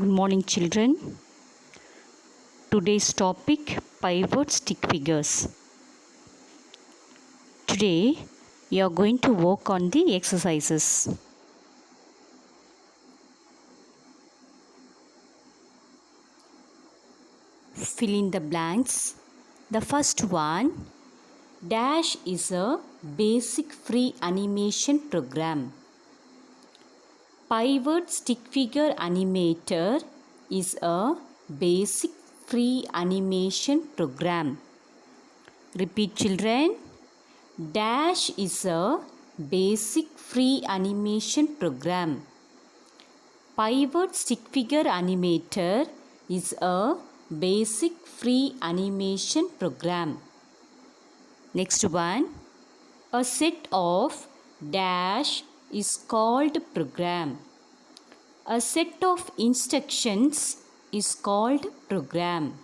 Good morning, children. Today's topic, pivot stick figures. Today we are going to work on the exercises. Fill in the blanks. The first one, Dash is a basic free animation program. Pivot stick figure animator is a basic free animation program. Repeat, children. Dash is a basic free animation program. Pivot stick figure animator is a basic free animation program. Next one, a set of Dash is called program. A set of instructions is called program.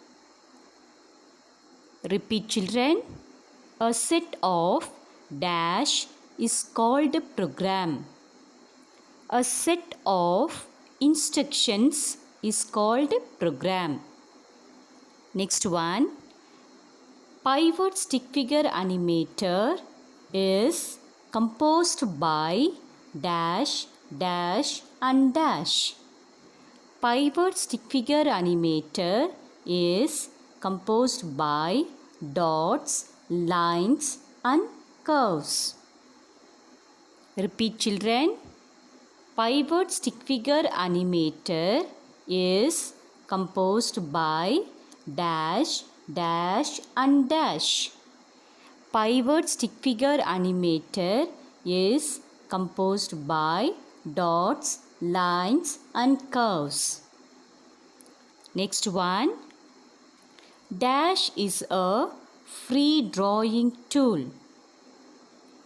Repeat, children. A set of Dash is called program. A set of instructions is called program. Next one, pivot stick figure animator is composed by dash, dash and dash. Pivot stick figure animator is composed by dots, lines and curves. Repeat, children. Pivot stick figure animator is composed by dash, dash and dash. Pivot stick figure animator is composed by dots, lines and curves. Next one, Dash is a free drawing tool.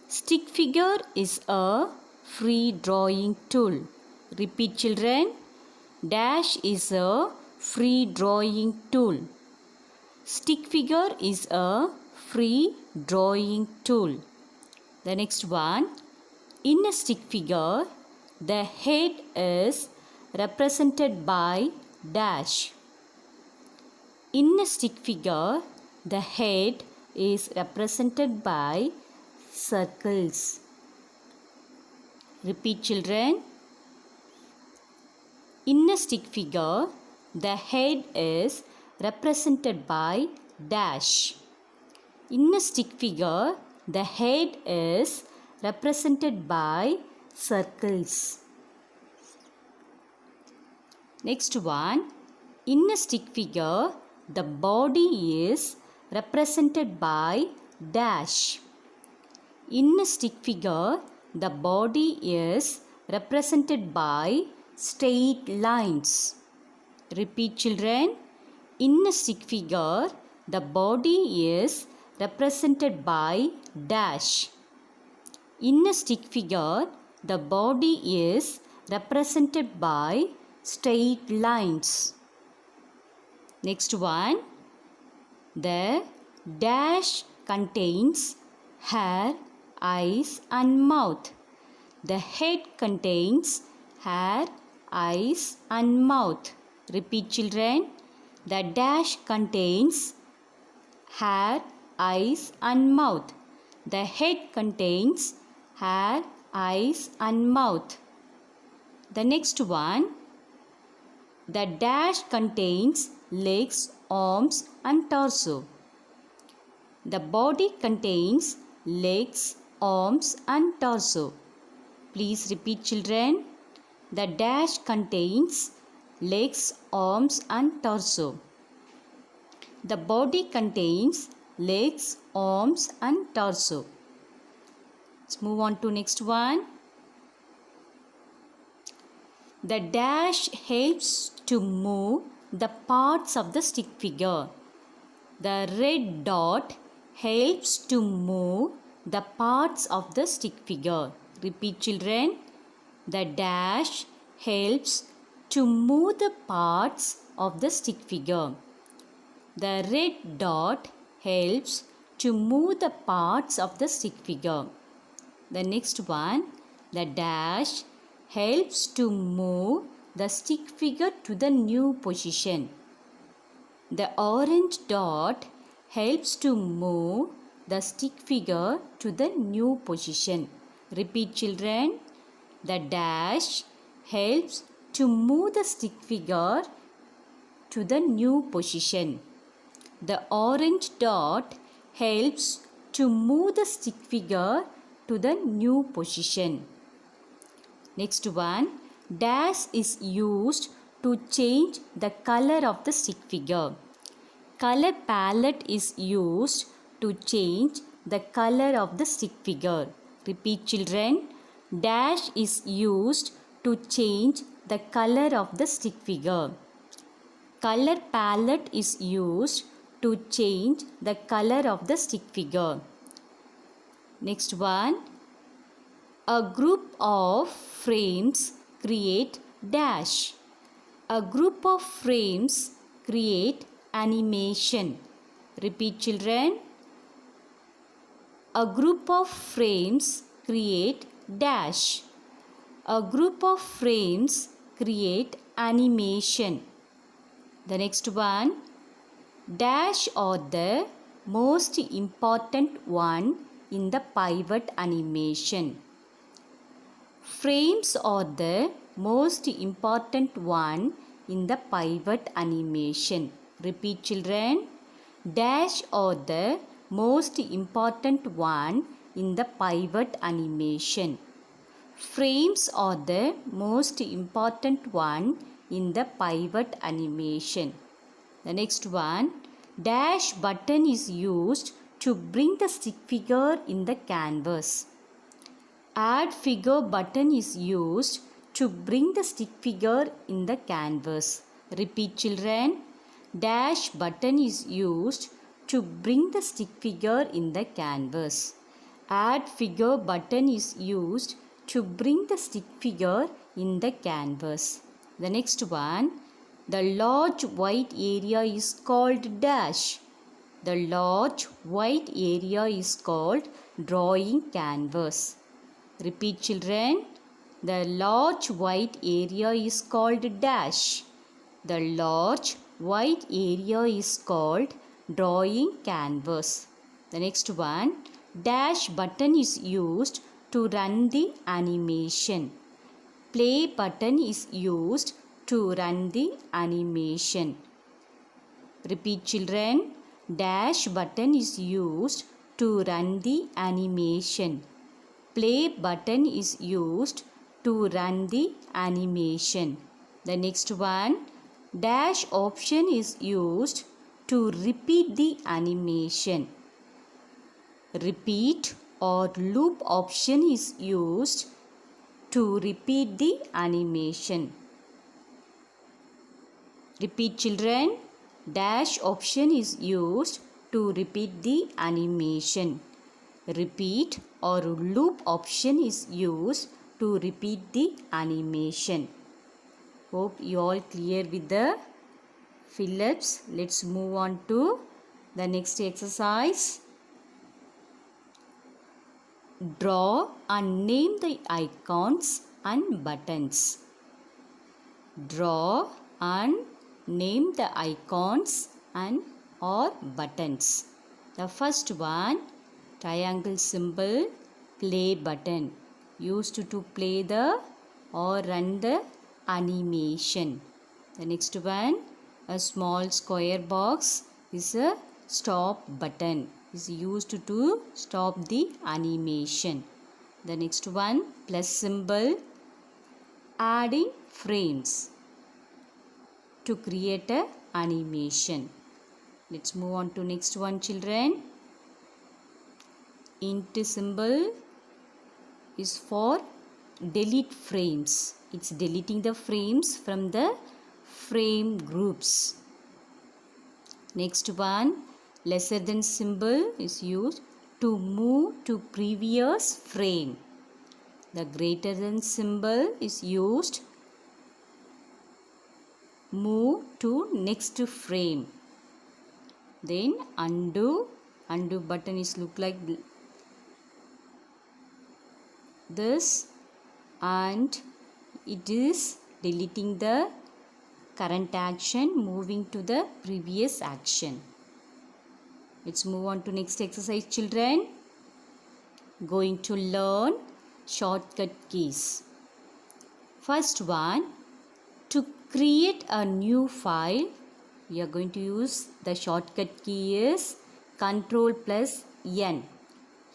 Stick figure is a free drawing tool. Repeat, children. Dash is a free drawing tool. Stick figure is a free drawing tool. The next one, in a stick figure, the head is represented by dash. In a stick figure, the head is represented by circles. Repeat, children. In a stick figure, the head is represented by dash. In a stick figure, the head is represented by circles. Next one, in a stick figure, the body is represented by dash. In a stick figure, the body is represented by straight lines. Repeat, children. In a stick figure, the body is represented by dash. In a stick figure, the body is represented by straight lines. Next one, the dash contains hair, eyes and mouth. The head contains hair, eyes and mouth. Repeat, children. The dash contains hair, eyes and mouth. The head contains hair, eyes and mouth. The next one, the dash contains legs, arms and torso. The body contains legs, arms and torso. Please repeat, children. The dash contains legs, arms and torso. The body contains legs, arms and torso. Let's move on to next one. The dash helps to move the parts of the stick figure. The red dot helps to move the parts of the stick figure. Repeat, children. The dash helps to move the parts of the stick figure. The red dot helps to move the parts of the stick figure. The next one, the dash helps to move the stick figure to the new position. The orange dot helps to move the stick figure to the new position. Repeat, children. The dash helps to move the stick figure to the new position. The orange dot helps to move the stick figure to the new position. Next one, dash is used to change the color of the stick figure. Color palette is used to change the color of the stick figure. Repeat, children. Dash is used to change the color of the stick figure. Color palette is used to change the color of the stick figure. Next one. A group of frames create dash. A group of frames create animation. Repeat, children. A group of frames create dash. A group of frames create animation. The next one. Dash are the most important one in the pivot animation. Frames are the most important one in the pivot animation. Repeat, children. Dash are the most important one in the pivot animation. Frames are the most important one in the pivot animation. The next one. Dash button is used to bring the stick figure in the canvas. Add figure button is used to bring the stick figure in the canvas. Repeat, children. Dash button is used to bring the stick figure in the canvas. Add figure button is used to bring the stick figure in the canvas. The next one. The large white area is called dash. The large white area is called drawing canvas. Repeat, children. The large white area is called dash. The large white area is called drawing canvas. The next one. Dash button is used to run the animation. Play button is used to run the animation. Repeat, children. Dash button is used to run the animation. Play button is used to run the animation. The next one. Dash option is used to repeat the animation. Repeat or loop option is used to repeat the animation. Repeat, children. Dash option is used to repeat the animation. Repeat or loop option is used to repeat the animation. Hope you all clear with the fill-ups. Let's move on to the next exercise. Draw and name the icons and buttons. Draw and name the icons and or buttons. The first one, triangle symbol, play button, used to play the or run the animation. The next one, a small square box, is a stop button, is used to stop the animation. The next one, plus symbol, adding frames to create a animation. Let's move on to next one, children. Int symbol is for delete frames. It's deleting the frames from the frame groups. Next one, lesser than symbol is used to move to previous frame. The greater than symbol is used move to next frame. Then undo button is look like this, and it is deleting the current action, moving to the previous action. Let's move on to next exercise, children. Going to learn shortcut keys. First one, to create a new file, we are going to use the shortcut key is Ctrl plus N.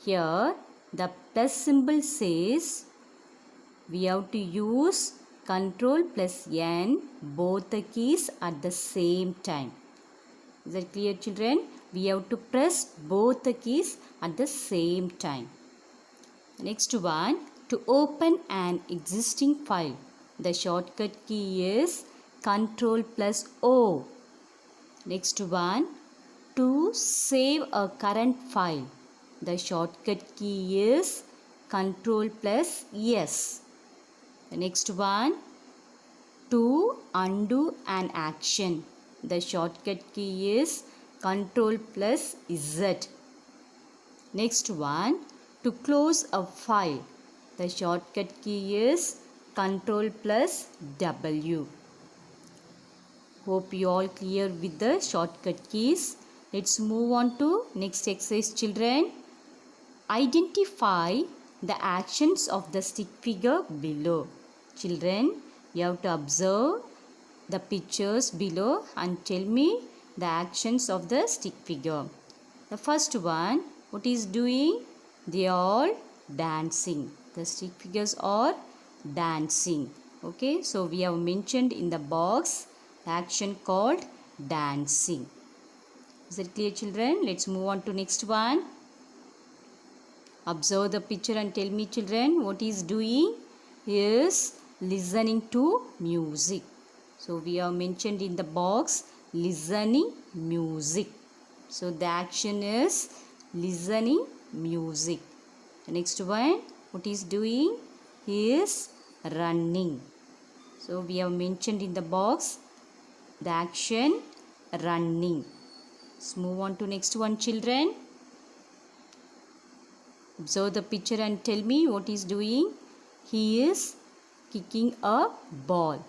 Here the plus symbol says we have to use Ctrl plus N, both the keys at the same time. Is that clear, children? We have to press both the keys at the same time. Next one, to open an existing file, the shortcut key is Ctrl plus O. Next one, to save a current file, the shortcut key is Ctrl plus S. The next one, to undo an action, the shortcut key is Ctrl plus Z. Next one, to close a file, the shortcut key is Ctrl plus W. Hope you all clear with the shortcut keys. Let's move on to next exercise, children. Identify the actions of the stick figure below. Children, you have to observe the pictures below and tell me the actions of the stick figure. The first one, what is doing? They are dancing. The stick figures are dancing. Okay, so we have mentioned in the box the action called dancing. Is it clear, children? Let's move on to next one. Observe the picture and tell me, children, what is doing? He is listening to music. So we have mentioned in the box listening music. So the action is listening music. The next one, what is doing? He is running. So we have mentioned in the box the action running. Let's move on to next one, children. Observe the picture and tell me what is doing. He is kicking a ball.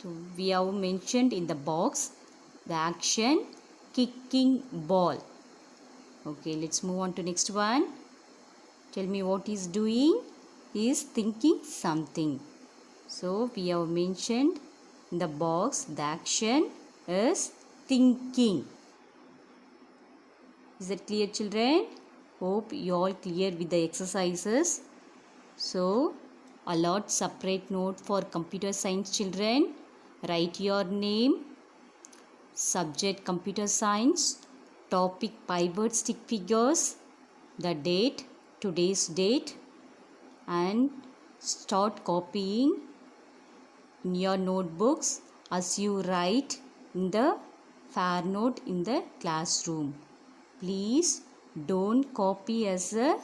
So we have mentioned in the box the action kicking ball. Okay, let's move on to next one. Tell me what he is doing. He is thinking something. So we have mentioned in the box the action is thinking. Is that clear, children? Hope you all clear with the exercises. So allot separate note for computer science, children. Write your name, subject computer science, topic pivot stick figures, the date, today's date, and start copying in your notebooks as you write in the fair note in the classroom. Please don't copy as a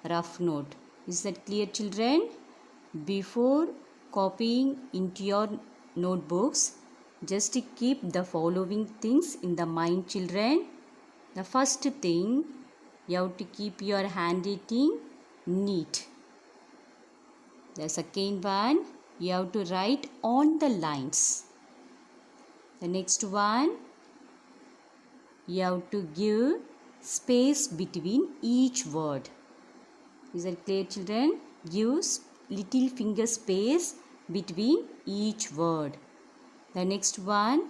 rough note. Is that clear, children? Before copying into your notebooks, just keep the following things in the mind, children. The first thing, you have to keep your handwriting neat. The second one, you have to write on the lines. The next one, you have to give space between each word. Is that clear, children? Give little finger space between each word. The next one,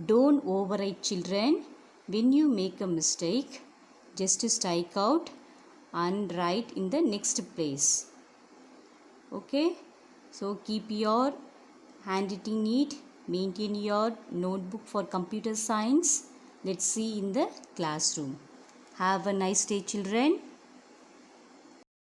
don't overwrite, children. When you make a mistake, just strike out and write in the next place. Okay, so keep your handwriting neat. Maintain your notebook for computer science. Let's see in the classroom. Have a nice day, children.